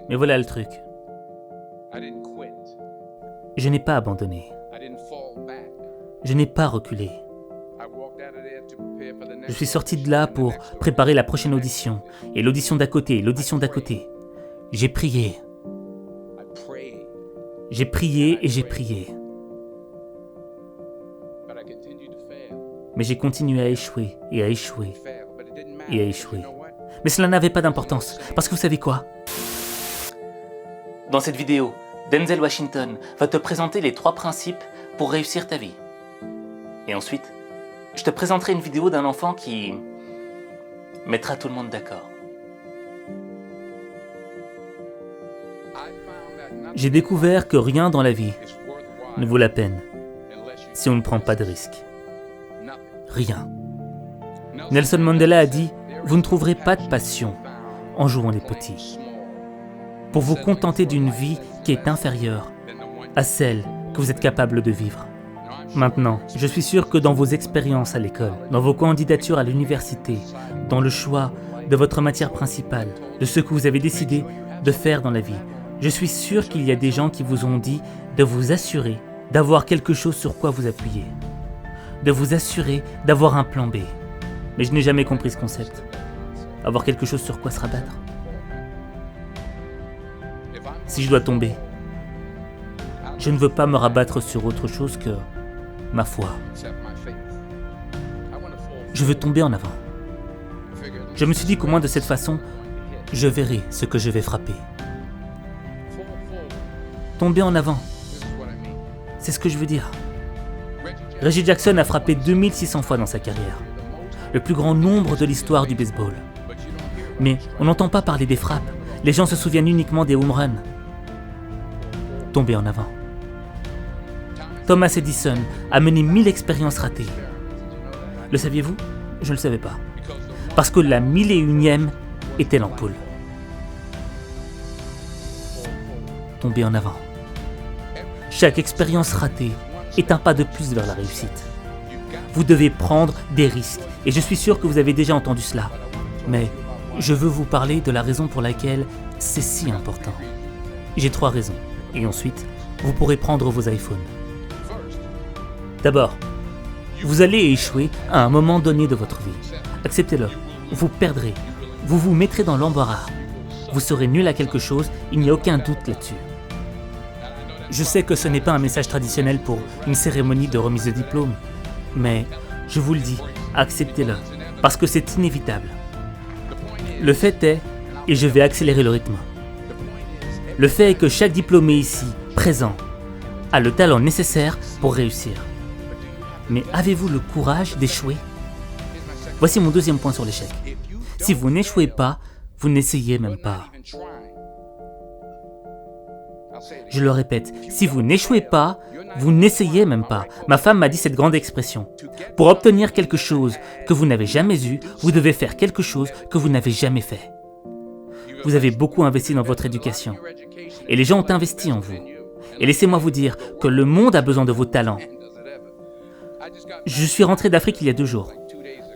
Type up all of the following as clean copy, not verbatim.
Mais voilà le truc. Je n'ai pas abandonné. Je n'ai pas reculé. Je suis sorti de là pour préparer la prochaine audition, et l'audition d'à côté, et l'audition d'à côté. J'ai prié. J'ai prié et j'ai prié. Mais j'ai continué à échouer, et à échouer, et à échouer. Mais cela n'avait pas d'importance, parce que vous savez quoi ? Dans cette vidéo, Denzel Washington va te présenter les 3 principes pour réussir ta vie. Et ensuite, je te présenterai une vidéo d'un enfant qui mettra tout le monde d'accord. J'ai découvert que rien dans la vie ne vaut la peine si on ne prend pas de risques. Rien. Nelson Mandela a dit « Vous ne trouverez pas de passion en jouant les petits. Pour vous contenter d'une vie qui est inférieure à celle que vous êtes capable de vivre. » Maintenant, je suis sûr que dans vos expériences à l'école, dans vos candidatures à l'université, dans le choix de votre matière principale, de ce que vous avez décidé de faire dans la vie, je suis sûr qu'il y a des gens qui vous ont dit de vous assurer d'avoir quelque chose sur quoi vous appuyer, de vous assurer d'avoir un plan B. Mais je n'ai jamais compris ce concept. Avoir quelque chose sur quoi se rabattre. Si je dois tomber, je ne veux pas me rabattre sur autre chose que ma foi. Je veux tomber en avant. Je me suis dit qu'au moins de cette façon, je verrai ce que je vais frapper. Tomber en avant, c'est ce que je veux dire. Reggie Jackson a frappé 2600 fois dans sa carrière, le plus grand nombre de l'histoire du baseball. Mais on n'entend pas parler des frappes, les gens se souviennent uniquement des home runs. Tomber en avant. Thomas Edison a mené 1000 expériences ratées. Le saviez-vous ? Je ne le savais pas. Parce que la 1001e était l'ampoule. Tomber en avant. Chaque expérience ratée est un pas de plus vers la réussite. Vous devez prendre des risques, et je suis sûr que vous avez déjà entendu cela. Mais je veux vous parler de la raison pour laquelle c'est si important. J'ai 3 raisons, et ensuite, vous pourrez prendre vos iPhones. D'abord, vous allez échouer à un moment donné de votre vie. Acceptez-le, vous perdrez, vous vous mettrez dans l'embarras. Vous serez nul à quelque chose, il n'y a aucun doute là-dessus. Je sais que ce n'est pas un message traditionnel pour une cérémonie de remise de diplôme, mais je vous le dis, acceptez-le, parce que c'est inévitable. Le fait est, et je vais accélérer le rythme, le fait est que chaque diplômé ici, présent, a le talent nécessaire pour réussir. Mais avez-vous le courage d'échouer ? Voici mon 2e point sur l'échec. Si vous n'échouez pas, vous n'essayez même pas. Je le répète, si vous n'échouez pas, vous n'essayez même pas. Ma femme m'a dit cette grande expression. Pour obtenir quelque chose que vous n'avez jamais eu, vous devez faire quelque chose que vous n'avez jamais fait. Vous avez beaucoup investi dans votre éducation. Et les gens ont investi en vous. Et laissez-moi vous dire que le monde a besoin de vos talents. Je suis rentré d'Afrique il y a 2 jours.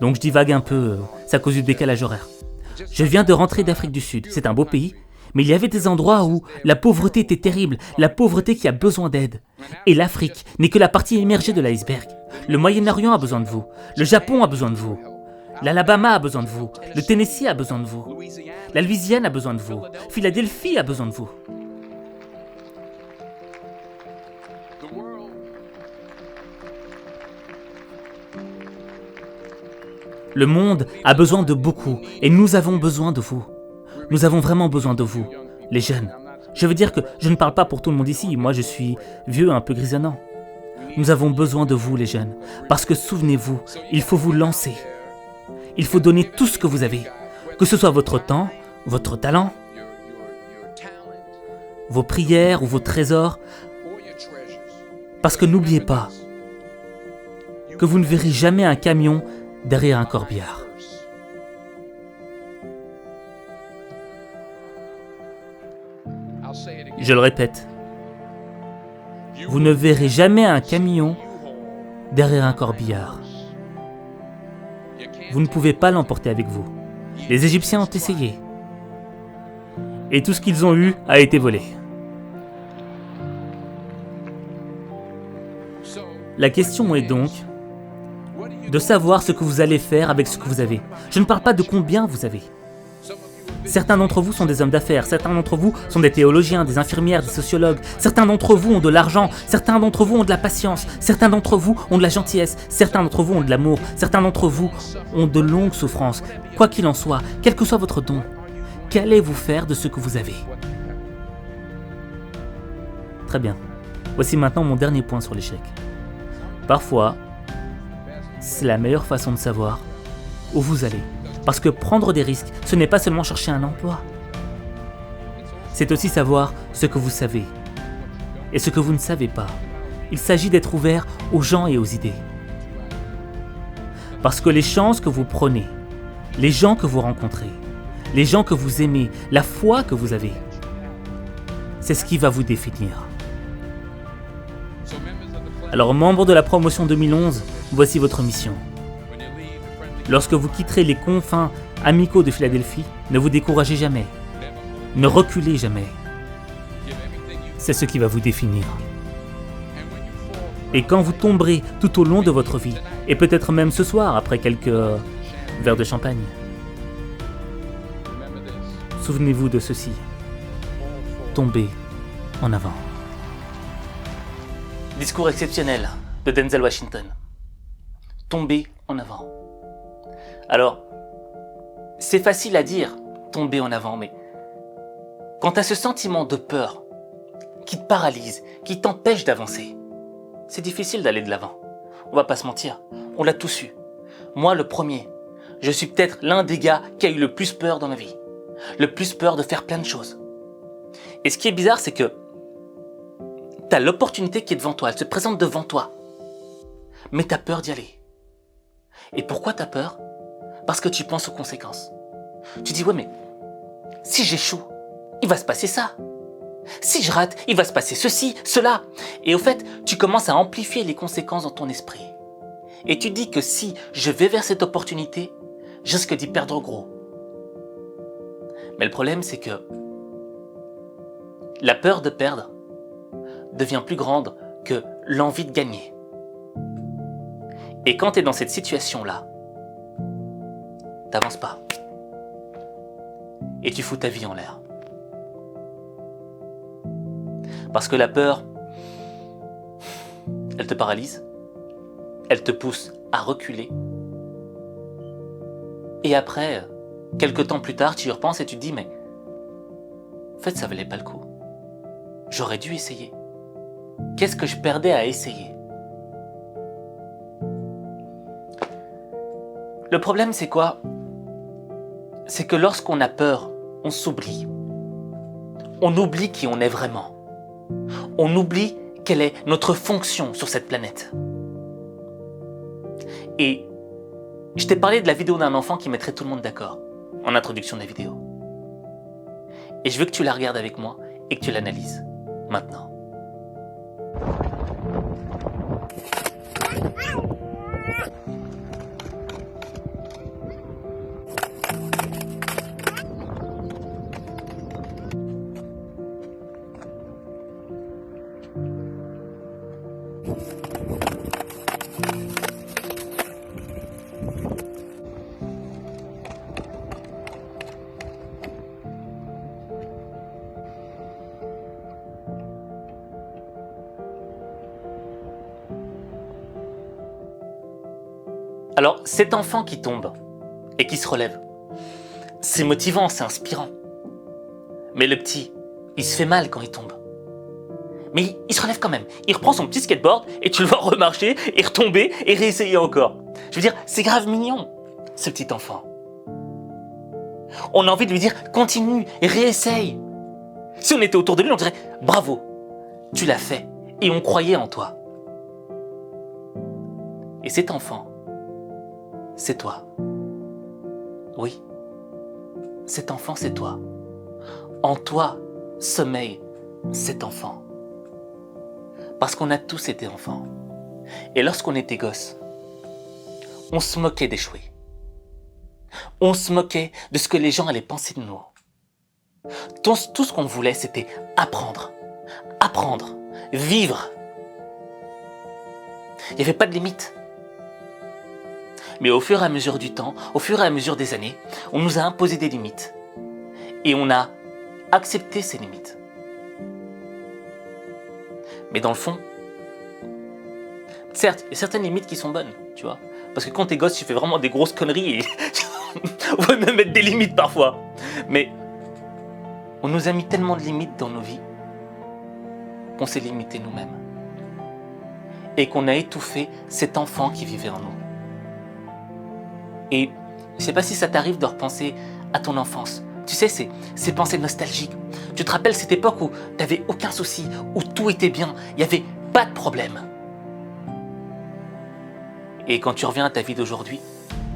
Donc je divague un peu, c'est à cause du décalage horaire. Je viens de rentrer d'Afrique du Sud, c'est un beau pays, mais il y avait des endroits où la pauvreté était terrible, la pauvreté qui a besoin d'aide. Et l'Afrique n'est que la partie émergée de l'iceberg. Le Moyen-Orient a besoin de vous, le Japon a besoin de vous, l'Alabama a besoin de vous, le Tennessee a besoin de vous, la Louisiane a besoin de vous, Philadelphie a besoin de vous. Le monde a besoin de beaucoup et nous avons besoin de vous. Nous avons vraiment besoin de vous, les jeunes. Je veux dire que je ne parle pas pour tout le monde ici, moi je suis vieux, un peu grisonnant. Nous avons besoin de vous, les jeunes, parce que souvenez-vous, il faut vous lancer. Il faut donner tout ce que vous avez, que ce soit votre temps, votre talent, vos prières ou vos trésors, parce que n'oubliez pas que vous ne verrez jamais un camion derrière un corbillard. Je le répète, vous ne verrez jamais un camion derrière un corbillard. Vous ne pouvez pas l'emporter avec vous. Les Égyptiens ont essayé. Et tout ce qu'ils ont eu a été volé. La question est donc de savoir ce que vous allez faire avec ce que vous avez. Je ne parle pas de combien vous avez. Certains d'entre vous sont des hommes d'affaires, certains d'entre vous sont des théologiens, des infirmières, des sociologues, certains d'entre vous ont de l'argent, certains d'entre vous ont de la patience, certains d'entre vous ont de la gentillesse, certains d'entre vous ont de l'amour, certains d'entre vous ont de longues souffrances. Quoi qu'il en soit, quel que soit votre don, qu'allez-vous faire de ce que vous avez ? Très bien. Voici maintenant mon dernier point sur l'échec. Parfois, c'est la meilleure façon de savoir où vous allez. Parce que prendre des risques, ce n'est pas seulement chercher un emploi. C'est aussi savoir ce que vous savez et ce que vous ne savez pas. Il s'agit d'être ouvert aux gens et aux idées. Parce que les chances que vous prenez, les gens que vous rencontrez, les gens que vous aimez, la foi que vous avez, c'est ce qui va vous définir. Alors, membres de la promotion 2011, voici votre mission. Lorsque vous quitterez les confins amicaux de Philadelphie, ne vous découragez jamais. Ne reculez jamais. C'est ce qui va vous définir. Et quand vous tomberez tout au long de votre vie, et peut-être même ce soir après quelques verres de champagne, souvenez-vous de ceci. Tombez en avant. Discours exceptionnel de Denzel Washington. Tombez en avant. Alors, c'est facile à dire, tomber en avant, mais quand tu as ce sentiment de peur qui te paralyse, qui t'empêche d'avancer, c'est difficile d'aller de l'avant. On va pas se mentir, on l'a tous eu. Moi, le premier, je suis peut-être l'un des gars qui a eu le plus peur dans ma vie. Le plus peur de faire plein de choses. Et ce qui est bizarre, c'est que tu as l'opportunité qui est devant toi, elle se présente devant toi, mais tu as peur d'y aller. Et pourquoi tu as peur ? Parce que tu penses aux conséquences. Tu dis, ouais, mais si j'échoue, il va se passer ça. Si je rate, il va se passer ceci, cela. Et au fait, tu commences à amplifier les conséquences dans ton esprit. Et tu dis que si je vais vers cette opportunité, je risque d'y perdre gros. Mais le problème, c'est que la peur de perdre devient plus grande que l'envie de gagner. Et quand tu es dans cette situation-là, t'avances pas. Et tu fous ta vie en l'air. Parce que la peur, elle te paralyse, elle te pousse à reculer. Et après, quelques temps plus tard, tu y repenses et tu te dis, mais en fait, ça valait pas le coup. J'aurais dû essayer. Qu'est-ce que je perdais à essayer ? Le problème, c'est quoi ? C'est que lorsqu'on a peur, on s'oublie. On oublie qui on est vraiment. On oublie quelle est notre fonction sur cette planète. Et je t'ai parlé de la vidéo d'un enfant qui mettrait tout le monde d'accord, en introduction de la vidéo. Et je veux que tu la regardes avec moi et que tu l'analyses, maintenant. Alors, cet enfant qui tombe et qui se relève, c'est motivant, c'est inspirant. Mais le petit, il se fait mal quand il tombe. Mais il se relève quand même. Il reprend son petit skateboard et tu le vois remarcher et retomber et réessayer encore. Je veux dire, c'est grave mignon, ce petit enfant. On a envie de lui dire, continue et réessaye. Si on était autour de lui, on dirait, bravo, tu l'as fait et on croyait en toi. Et cet enfant, c'est toi. Oui, cet enfant, c'est toi. En toi sommeille cet enfant. Parce qu'on a tous été enfants. Et lorsqu'on était gosse, on se moquait d'échouer. On se moquait de ce que les gens allaient penser de nous. Tout ce qu'on voulait, c'était apprendre, vivre. Il n'y avait pas de limite. Mais au fur et à mesure du temps, au fur et à mesure des années, on nous a imposé des limites. Et on a accepté ces limites. Mais dans le fond, certes, il y a certaines limites qui sont bonnes, tu vois. Parce que quand t'es gosse, tu fais vraiment des grosses conneries et on va même mettre des limites parfois. Mais on nous a mis tellement de limites dans nos vies qu'on s'est limité nous-mêmes. Et qu'on a étouffé cet enfant qui vivait en nous. Et je ne sais pas si ça t'arrive de repenser à ton enfance. Tu sais, ces pensées nostalgiques. Tu te rappelles cette époque où tu n'avais aucun souci, où tout était bien, il n'y avait pas de problème. Et quand tu reviens à ta vie d'aujourd'hui,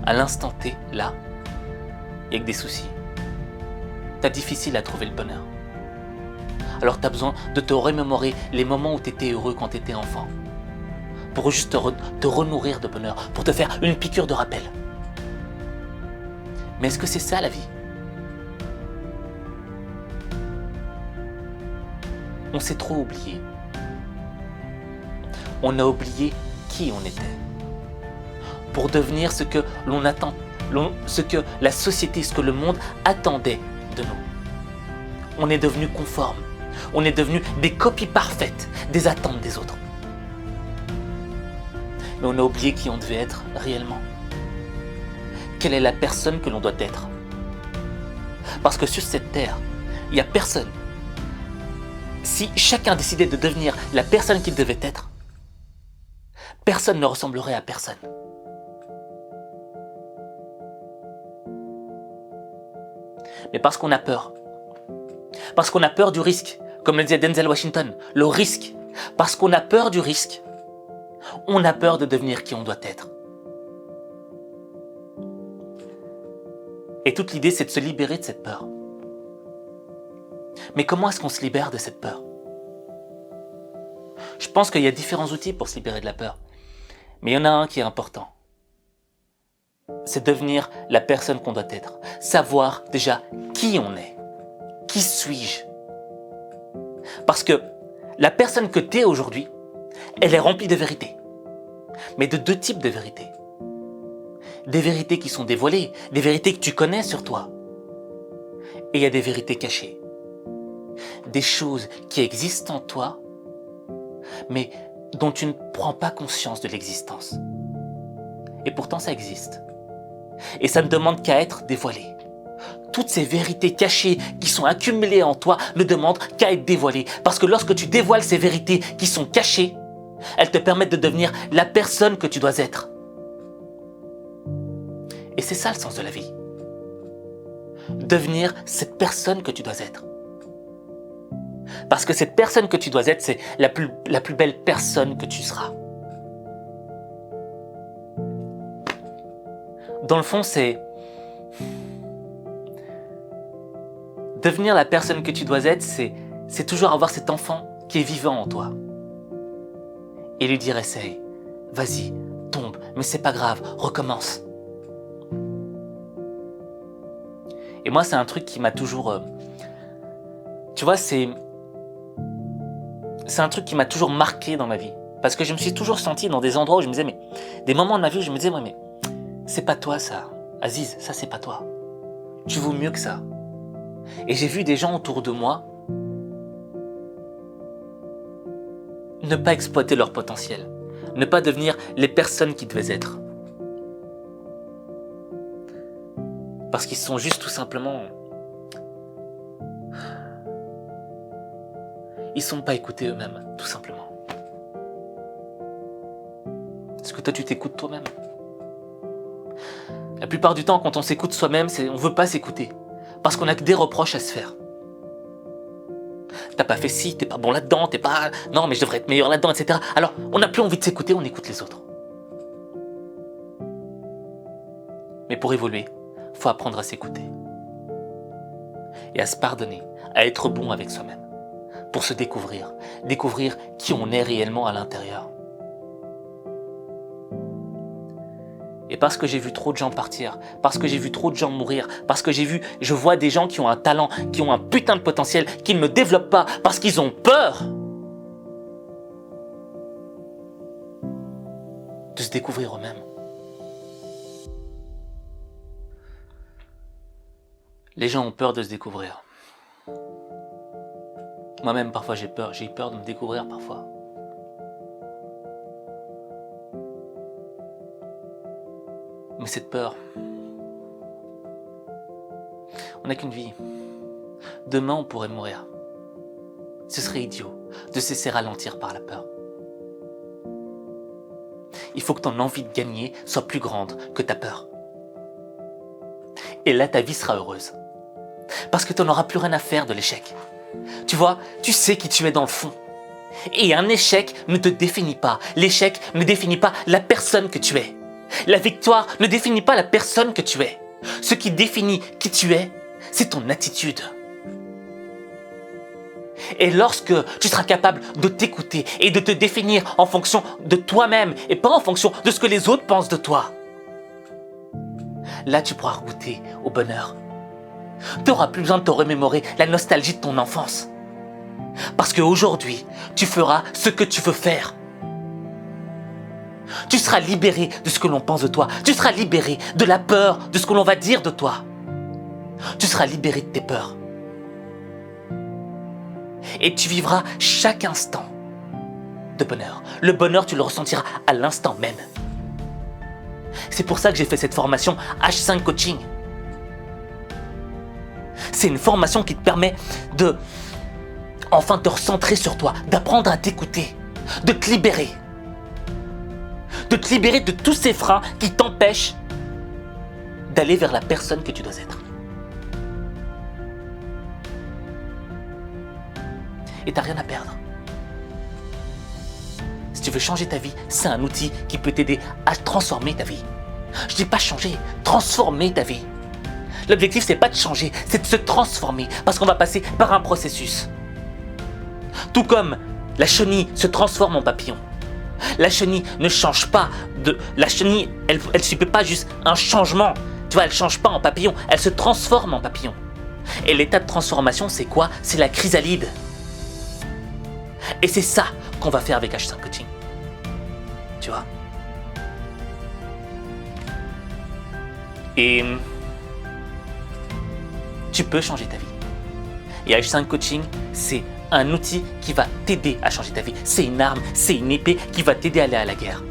à l'instant T, là, il n'y a que des soucis. T'as difficile à trouver le bonheur. Alors tu as besoin de te remémorer les moments où tu étais heureux quand tu étais enfant. Pour juste te renourrir de bonheur, pour te faire une piqûre de rappel. Mais est-ce que c'est ça la vie? On s'est trop oublié. On a oublié qui on était. Pour devenir ce que l'on attend, ce que la société, ce que le monde attendait de nous. On est devenu conforme. On est devenu des copies parfaites des attentes des autres. Mais on a oublié qui on devait être réellement. Quelle est la personne que l'on doit être? Parce que sur cette terre, il n'y a personne. Si chacun décidait de devenir la personne qu'il devait être, personne ne ressemblerait à personne. Mais parce qu'on a peur. Parce qu'on a peur du risque. Comme le disait Denzel Washington, le risque. Parce qu'on a peur du risque, on a peur de devenir qui on doit être. Et toute l'idée, c'est de se libérer de cette peur. Mais comment est-ce qu'on se libère de cette peur? Je pense qu'il y a différents outils pour se libérer de la peur. Mais il y en a un qui est important. C'est devenir la personne qu'on doit être. Savoir déjà qui on est. Qui suis-je? Parce que la personne que tu es aujourd'hui, elle est remplie de vérités. Mais de deux types de vérités. Des vérités qui sont dévoilées, des vérités que tu connais sur toi. Et il y a des vérités cachées. Des choses qui existent en toi, mais dont tu ne prends pas conscience de l'existence. Et pourtant ça existe. Et ça ne demande qu'à être dévoilé. Toutes ces vérités cachées qui sont accumulées en toi ne demandent qu'à être dévoilées. Parce que lorsque tu dévoiles ces vérités qui sont cachées, elles te permettent de devenir la personne que tu dois être. Et c'est ça le sens de la vie. Devenir cette personne que tu dois être. Parce que cette personne que tu dois être, c'est la plus belle personne que tu seras. Dans le fond, c'est devenir la personne que tu dois être, c'est toujours avoir cet enfant qui est vivant en toi. Et lui dire, essaye, vas-y, tombe, mais c'est pas grave, recommence. Et moi, c'est un truc qui m'a toujours... tu vois, c'est un truc qui m'a toujours marqué dans ma vie. Parce que je me suis toujours senti dans des endroits où je me disais, mais des moments de ma vie où je me disais, ouais, mais c'est pas toi ça. Aziz, ça c'est pas toi. Tu vaux mieux que ça. Et j'ai vu des gens autour de moi ne pas exploiter leur potentiel. Ne pas devenir les personnes qu'ils devaient être. Parce qu'ils sont juste tout simplement... Ils ne sont pas écoutés eux-mêmes, tout simplement. Est-ce que toi tu t'écoutes toi-même? La plupart du temps, quand on s'écoute soi-même, on ne veut pas s'écouter. Parce qu'on n'a que des reproches à se faire. T'as pas fait ci, t'es pas bon là-dedans, t'es pas... Non, mais je devrais être meilleur là-dedans, etc. Alors, on n'a plus envie de s'écouter, on écoute les autres. Mais pour évoluer, il faut apprendre à s'écouter. Et à se pardonner, à être bon avec soi-même. Pour se découvrir qui on est réellement à l'intérieur. Et parce que j'ai vu trop de gens partir, parce que j'ai vu trop de gens mourir, parce que je vois des gens qui ont un talent, qui ont un putain de potentiel, qui ne me développent pas, parce qu'ils ont peur de se découvrir eux-mêmes. Les gens ont peur de se découvrir. Moi-même, parfois, j'ai eu peur de me découvrir parfois. Mais cette peur, on n'a qu'une vie. Demain, on pourrait mourir. Ce serait idiot de se laisser ralentir par la peur. Il faut que ton envie de gagner soit plus grande que ta peur. Et là, ta vie sera heureuse. Parce que tu n'auras plus rien à faire de l'échec. Tu vois, tu sais qui tu es dans le fond. Et un échec ne te définit pas. L'échec ne définit pas la personne que tu es. La victoire ne définit pas la personne que tu es. Ce qui définit qui tu es, c'est ton attitude. Et lorsque tu seras capable de t'écouter et de te définir en fonction de toi-même et pas en fonction de ce que les autres pensent de toi, là tu pourras goûter au bonheur. Tu n'auras plus besoin de te remémorer la nostalgie de ton enfance. Parce qu'aujourd'hui, tu feras ce que tu veux faire. Tu seras libéré de ce que l'on pense de toi. Tu seras libéré de la peur de ce que l'on va dire de toi. Tu seras libéré de tes peurs. Et tu vivras chaque instant de bonheur. Le bonheur, tu le ressentiras à l'instant même. C'est pour ça que j'ai fait cette formation H5 Coaching. C'est une formation qui te permet de enfin te recentrer sur toi, d'apprendre à t'écouter, de te libérer. De te libérer de tous ces freins qui t'empêchent d'aller vers la personne que tu dois être. Et t'as rien à perdre. Si tu veux changer ta vie, c'est un outil qui peut t'aider à transformer ta vie. Je dis pas changer, transformer ta vie. L'objectif, c'est pas de changer, c'est de se transformer, parce qu'on va passer par un processus. Tout comme la chenille se transforme en papillon. La chenille ne change pas La chenille, elle ne subit pas juste un changement. Tu vois, elle ne change pas en papillon, elle se transforme en papillon. Et l'état de transformation, c'est quoi? C'est la chrysalide. Et c'est ça qu'on va faire avec H5 Coaching. Tu vois? Et tu peux changer ta vie. Et H5 Coaching, c'est un outil qui va t'aider à changer ta vie. C'est une arme, c'est une épée qui va t'aider à aller à la guerre.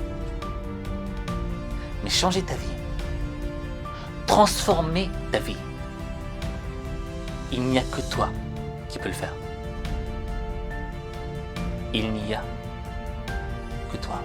Mais changer ta vie, transformer ta vie, il n'y a que toi qui peux le faire. Il n'y a que toi.